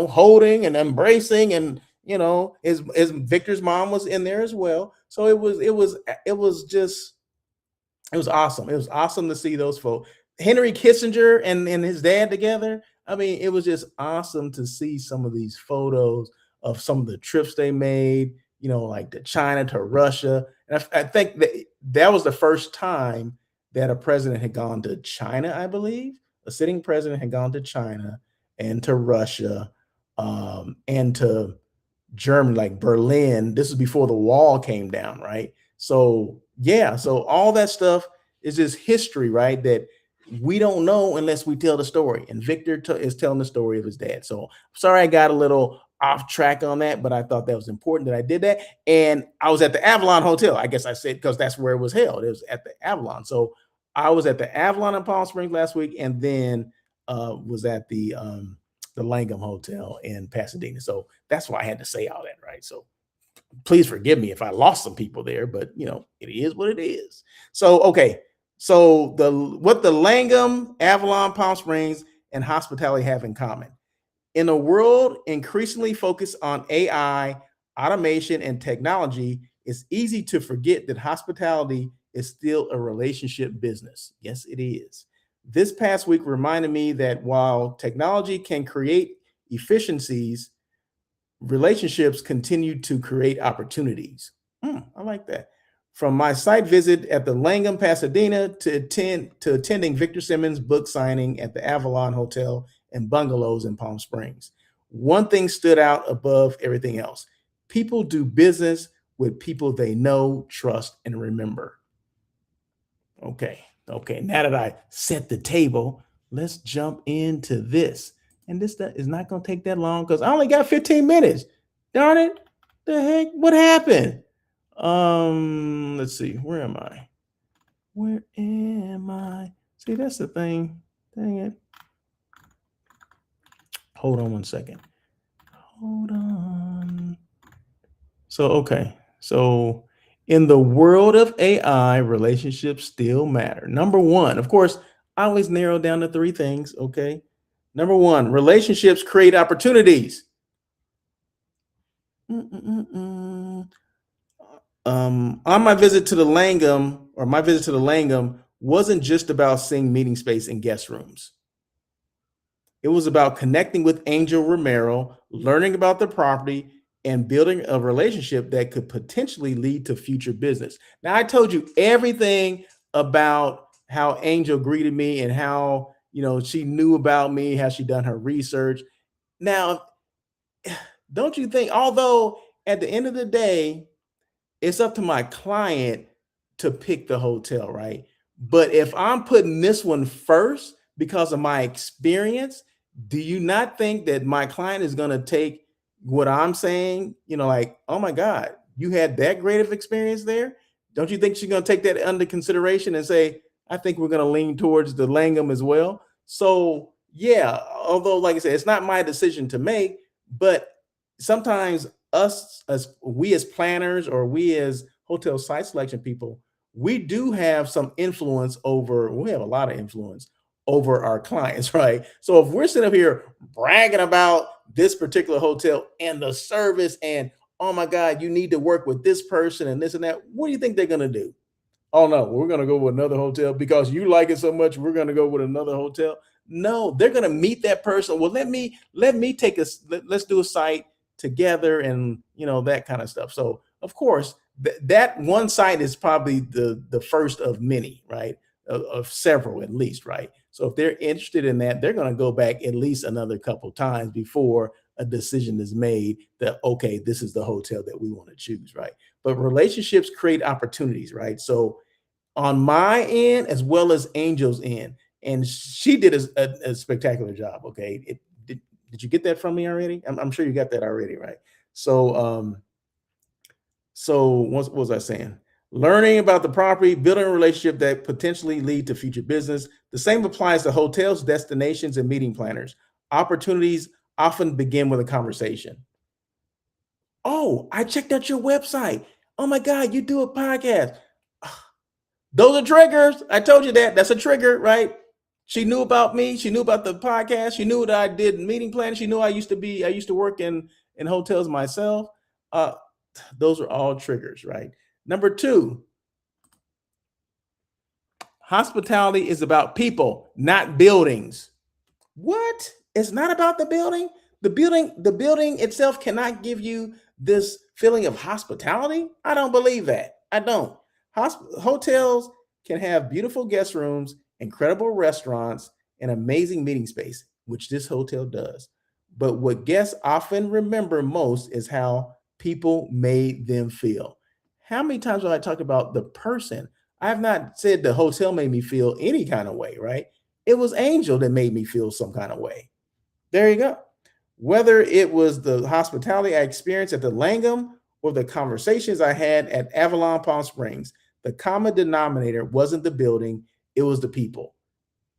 holding and embracing, and his Victor's mom was in there as well. So it was awesome. It was awesome to see those folks. Henry Kissinger and his dad together. I mean, it was just awesome to see some of these photos of some of the trips they made, like to China, to Russia. And I think that was the first time that a president had gone to China, I believe. A sitting president had gone to China and to Russia, and to Germany, like Berlin. This is before the wall came down, right? So yeah, so all that stuff is just history, right? That we don't know unless we tell the story. And Victor is telling the story of his dad. So sorry I got a little off track on that, but I thought that was important that I did that. And I was at the Avalon Hotel. I guess I said because that's where it was held. It was at the Avalon. So I was at the Avalon in Palm Springs last week, and then was at the Langham Hotel in Pasadena. So that's why I had to say all that, right? So please forgive me if I lost some people there, but it is what it is. So okay, so what the Langham, Avalon, Palm Springs, and hospitality have in common. In a world increasingly focused on AI, automation, and technology, it's easy to forget that hospitality is still a relationship business. Yes, it is. This past week reminded me that while technology can create efficiencies, relationships continue to create opportunities. I like that. From my site visit at the Langham, Pasadena, to attending Victor Simmons' book signing at the Avalon Hotel and Bungalows in Palm Springs, one thing stood out above everything else. People do business with people they know, trust, and remember. Okay. Now that I set the table, let's jump into this. And this is not going to take that long because I only got 15 minutes. Darn it. The heck? What happened? Let's see. Where am I? See, that's the thing. Dang it. Hold on one second. Hold on. So, okay. So In the world of AI, relationships still matter. Number one, of course, I always narrow down to three things. Okay. Number one, relationships create opportunities. Mm-mm-mm-mm. On my visit to the Langham, or my visit to the Langham, wasn't just about seeing meeting space and guest rooms. It was about connecting with Angel Romero, learning about the property, and building a relationship that could potentially lead to future business. Now, I told you everything about how Angel greeted me and how, she knew about me, how she done her research. Now, don't you think, although at the end of the day, it's up to my client to pick the hotel, right? But if I'm putting this one first because of my experience, do you not think that my client is going to take what I'm saying, like, oh my God, you had that great of experience there? Don't you think she's going to take that under consideration and say, I think we're going to lean towards the Langham as well? So, yeah, although, like I said, it's not my decision to make, but sometimes us as we as planners or we as hotel site selection people, we do have some influence over, we have a lot of influence over our clients, right? So if we're sitting up here bragging about this particular hotel and the service and, oh my God, you need to work with this person and this and that, what do you think they're going to do? Oh no, we're gonna go with another hotel because you like it so much. We're gonna go with another hotel. No, they're gonna meet that person. Well, let me take let's do a site together and that kind of stuff. So of course, that one site is probably the first of many, right? Of several at least, right? So if they're interested in that, they're gonna go back at least another couple times before a decision is made that okay, this is the hotel that we want to choose, right? But relationships create opportunities, right? So on my end as well as Angel's end. And she did a spectacular job. Okay. Did you get that from me already? I'm sure you got that already, right? So, what was I saying? Learning about the property, building a relationship that potentially lead to future business. The same applies to hotels, destinations, and meeting planners. Opportunities often begin with a conversation. Oh, I checked out your website. Oh my God, you do a podcast. Those are triggers. I told you that. That's a trigger, right? She knew about me. She knew about the podcast. She knew that I did meeting planning. She knew I used to work in hotels myself. Uh, those are all triggers, right? Number two, hospitality is about people, not buildings. What? It's not about the building? The building itself cannot give you this feeling of hospitality? I don't believe that. I don't. Hotels can have beautiful guest rooms, incredible restaurants, and amazing meeting space, which this hotel does. But what guests often remember most is how people made them feel. How many times have I talked about the person? I have not said the hotel made me feel any kind of way, right? It was Angel that made me feel some kind of way. There you go. Whether it was the hospitality I experienced at the Langham or the conversations I had at Avalon Palm Springs, the common denominator wasn't the building, it was the people.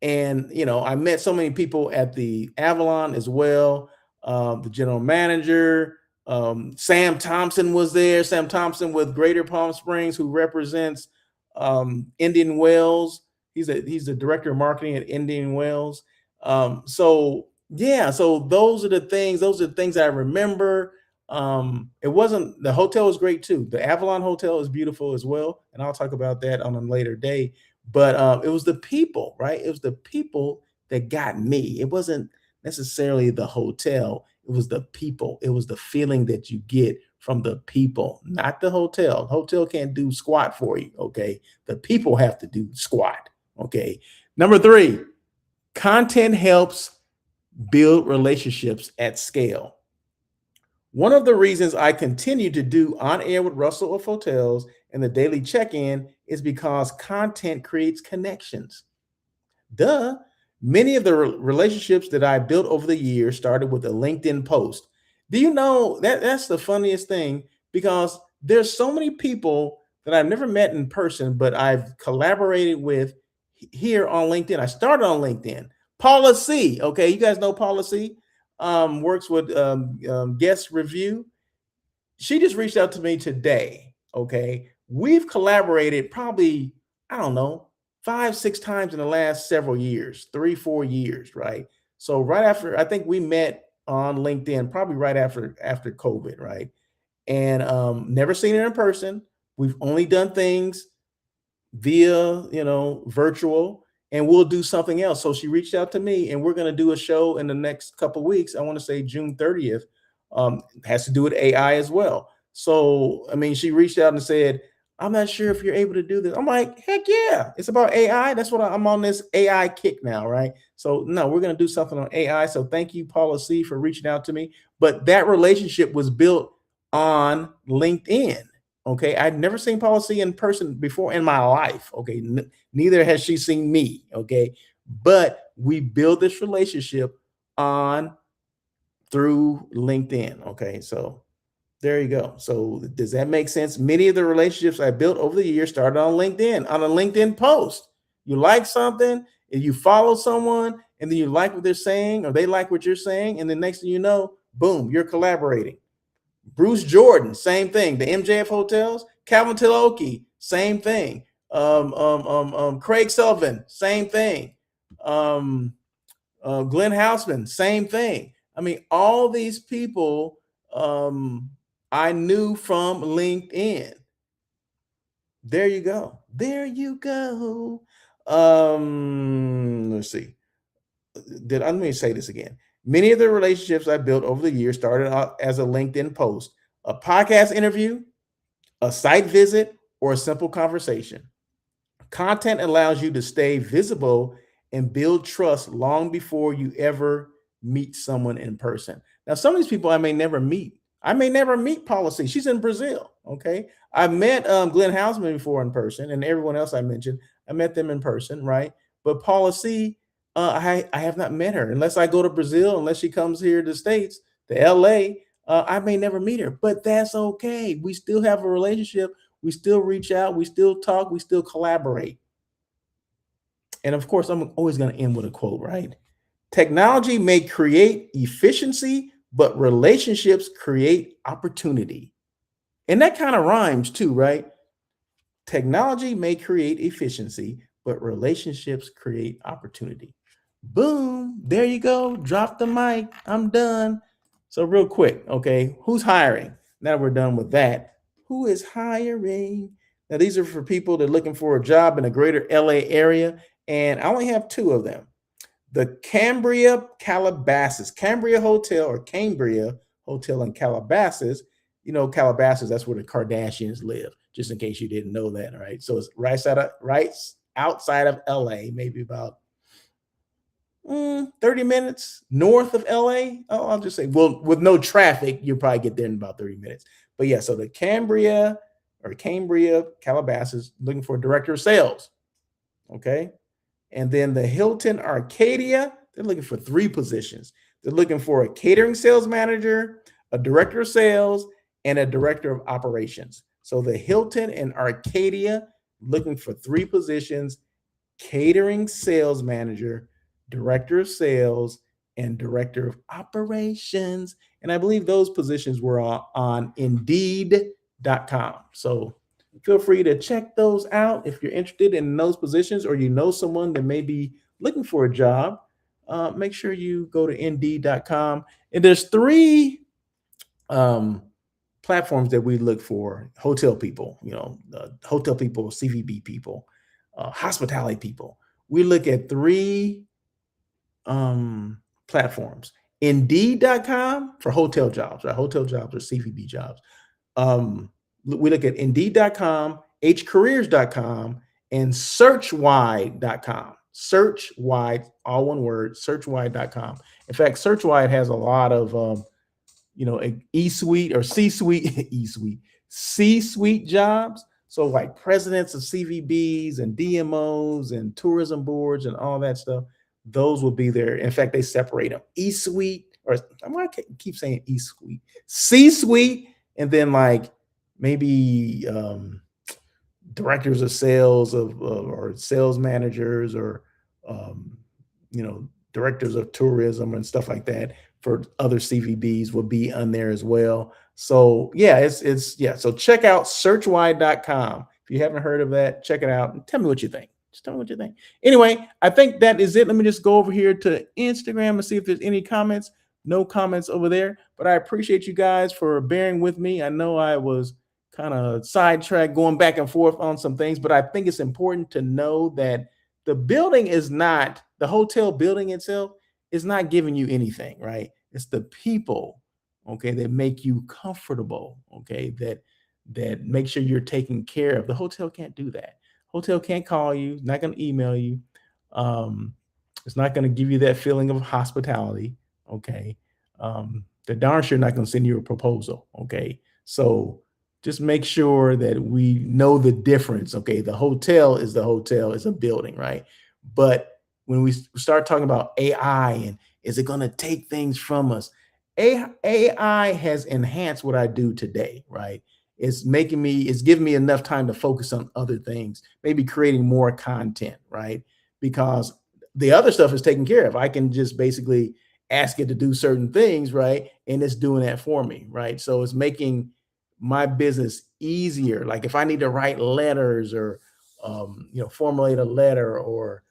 And I met so many people at the Avalon as well. The general manager, Sam Thompson was there. Sam Thompson with Greater Palm Springs, who represents Indian Wells. He's the director of marketing at Indian Wells. So yeah, so those are the things. Those are the things I remember. It wasn't the hotel was great too. The Avalon Hotel is beautiful as well, and I'll talk about that on a later day. But it was the people, right? It was the people that got me. It wasn't necessarily the hotel. It was the people. It was the feeling that you get from the people, not the hotel. Hotel can't do squat for you. Okay. The people have to do squat. Okay. Number three, content helps build relationships at scale. One of the reasons I continue to do On Air with Russell of Hotels and the daily check-in is because content creates connections. Duh. Many of the relationships that I built over the years started with a LinkedIn post. Do you know that's the funniest thing because there's so many people that I've never met in person, but I've collaborated with here on LinkedIn. I started on LinkedIn. Paula C. Okay, you guys know Paula C. Works with Guest Review. She just reached out to me today. Okay, we've collaborated probably, I don't know, 5, 6 times in the last several years, 3, 4 years, right? So right after, I think we met on LinkedIn, probably right after COVID, right? And never seen her in person. We've only done things via, virtual, and we'll do something else. So she reached out to me, and we're going to do a show in the next couple weeks. I want to say June 30th. Has to do with AI as well. So I mean, she reached out and said, I'm not sure if you're able to do this. I'm like, heck yeah, it's about AI. That's what I'm on this AI kick now, right? So no, we're going to do something on AI. So thank you, Paula C, for reaching out to me. But that relationship was built on LinkedIn. Okay, I'd never seen Paula C in person before in my life. Okay, neither has she seen me. Okay, but we build this relationship on through LinkedIn. Okay, so there you go. So does that make sense? Many of the relationships I built over the years started on LinkedIn, on a LinkedIn post. You like something, and you follow someone, and then you like what they're saying, or they like what you're saying, and the next thing you know, boom, you're collaborating. Bruce Jordan, same thing. The MJF hotels, Calvin Tiloki, same thing. Craig Sullivan, same thing. Glenn Houseman, same thing. I mean, all these people I knew from LinkedIn. There you go. There you go. Let's see. Let me say this again. Many of the relationships I built over the years started out as a LinkedIn post, a podcast interview, a site visit, or a simple conversation. Content allows you to stay visible and build trust long before you ever meet someone in person. Now, some of these people I may never meet. I may never meet Policy. She's in Brazil. Okay. I met Glenn Houseman before in person, and everyone else I mentioned, I met them in person, right? But Policy, I have not met her unless I go to Brazil, unless she comes here to the States, to LA. I may never meet her, but that's okay. We still have a relationship. We still reach out, we still talk, we still collaborate. And of course, I'm always going to end with a quote, right? Technology may create efficiency, but relationships create opportunity. And that kind of rhymes too, right? Technology may create efficiency, but relationships create opportunity. Boom, there you go. Drop the mic. I'm done. So, real quick, okay, who's hiring? Now we're done with that. Who is hiring? Now, these are for people that are looking for a job in the greater LA area, and I only have two of them. The Cambria Hotel, or Cambria Hotel in Calabasas. You know, Calabasas, that's where the Kardashians live, just in case you didn't know that, right? So it's right outside of LA, maybe about 30 minutes north of LA. Oh, I'll just say, well, with no traffic, you'll probably get there in about 30 minutes. But yeah, so the Cambria Calabasas, looking for a director of sales. Okay. And then the Hilton Arcadia, they're looking for 3 positions. They're looking for a catering sales manager, a director of sales, and a director of operations. So the Hilton and Arcadia, looking for 3 positions: catering sales manager, director of sales, and director of operations. And I believe those positions were on Indeed.com. So feel free to check those out if you're interested in those positions, or you know someone that may be looking for a job. Make sure you go to Indeed.com. And there's 3 platforms that we look for: hotel people, hotel people, CVB people, hospitality people. We look at 3 platforms: Indeed.com for hotel jobs, right? Hotel jobs or CVB jobs. We look at Indeed.com, HCareers.com, and Searchwide.com. Searchwide, all one word, Searchwide.com. In fact, Searchwide has a lot of E-suite or C-suite, E-suite, C-suite jobs. So like presidents of CVBs and DMOs and tourism boards and all that stuff, those will be there. In fact, they separate them: E-suite, or I keep saying E-suite, C-suite, and then like maybe directors of sales or sales managers, or um, directors of tourism and stuff like that for other CVBs will be on there as well. So yeah, it's yeah. So check out searchwide.com. If you haven't heard of that, check it out and tell me what you think. Just tell me what you think. Anyway, I think that is it. Let me just go over here to Instagram and see if there's any comments. No comments over there, but I appreciate you guys for bearing with me. I know I was kind of sidetracked going back and forth on some things, but I think it's important to know that the building is not the hotel building itself is not giving you anything, right? It's the people, okay, that make you comfortable, okay, that make sure you're taken care of. The hotel can't do that. Hotel can't call you, not going to email you. Um, it's not going to give you that feeling of hospitality, okay. They're darn sure not going to send you a proposal, okay. So just make sure that we know the difference, okay. The hotel is the hotel, is a building, right? But when we start talking about AI and is it going to take things from us? AI has enhanced what I do today, right? It's giving me enough time to focus on other things, maybe creating more content, right? Because the other stuff is taken care of. I can just basically ask it to do certain things, right? And it's doing that for me, right? So it's making my business easier. Like if I need to write letters or formulate a letter or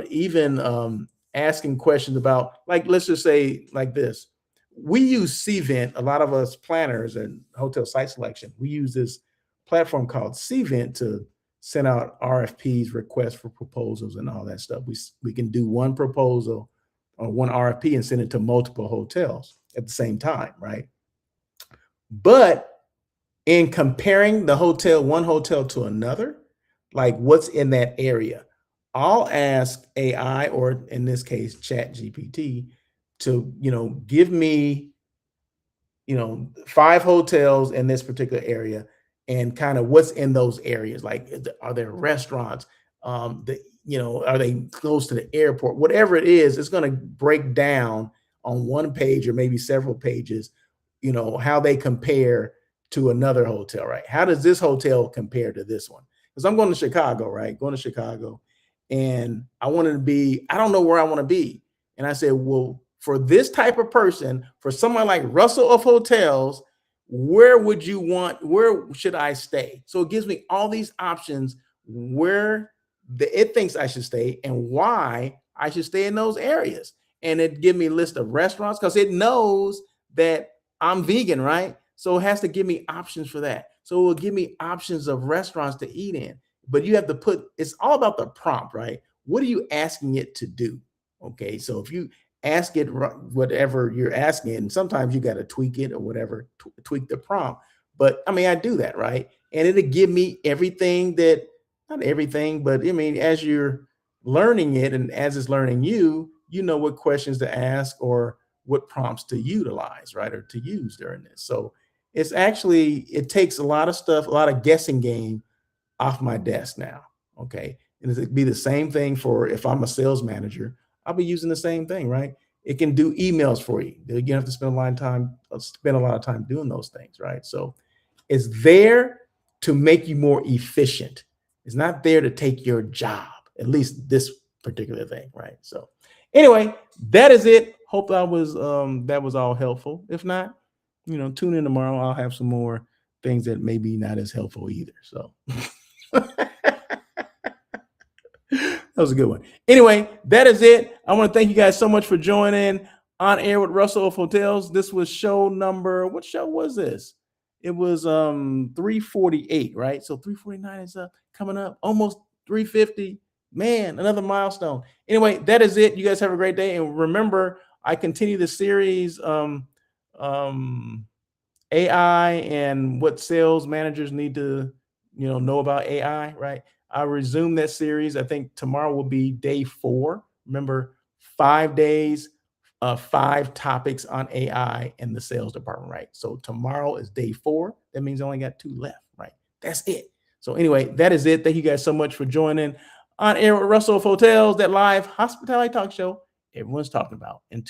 even asking questions about, like, let's just say like this. We use Cvent, a lot of us planners and hotel site selection, we use this platform called Cvent to send out RFPs, requests for proposals, and all that stuff. We can do one proposal or one RFP and send it to multiple hotels at the same time, right? But in comparing one hotel to another, like what's in that area, I'll ask AI, or in this case, Chat GPT, to give me 5 hotels in this particular area and kind of what's in those areas. Like, are there restaurants? Are they close to the airport? Whatever it is, it's going to break down on one page or maybe several pages, how they compare to another hotel, right? How does this hotel compare to this one? Because I'm going to Chicago, right? Going to Chicago, and I don't know where I want to be. And I said, well, for this type of person, for someone like Russell of Hotels, where should I stay? So it gives me all these options where it thinks I should stay and why I should stay in those areas. And it give me a list of restaurants because it knows that I'm vegan, right? So it has to give me options for that. So it will give me options of restaurants to eat in. But you have to it's all about the prompt, right? What are you asking it to do? Okay. So if you ask it whatever you're asking, and sometimes you got to tweak it or whatever, tweak the prompt. But I mean, I do that, right? And it'll give me everything not everything, but I mean, as you're learning it and as it's learning you, you know what questions to ask or what prompts to utilize, right? Or to use during this. So it takes a lot of stuff, a lot of guessing game off my desk now. Okay. And it'd be the same thing for if I'm a sales manager, I'll be using the same thing, right? It can do emails for you. You don't have to spend a lot of time doing those things, right? So it's there to make you more efficient. It's not there to take your job, at least this particular thing, right? So anyway, that is it. Hope that was all helpful. If not, tune in tomorrow. I'll have some more things that may be not as helpful either. So that was a good one. Anyway, that is it. I want to thank you guys so much for joining On Air with Russell of Hotels. This was show number, what show was this? It was 348, right? So 349 is coming up, almost 350. Man, another milestone. Anyway, that is it. You guys have a great day. And remember, I continue the series AI and what sales managers need to know about AI, right? I'll resume that series. I think tomorrow will be day 4. Remember, 5 days, 5 topics on AI in the sales department, right? So tomorrow is day 4. That means I only got 2 left, right? That's it. So anyway, that is it. Thank you guys so much for joining On Air with Russell of Hotels, that live hospitality talk show everyone's talking about. Until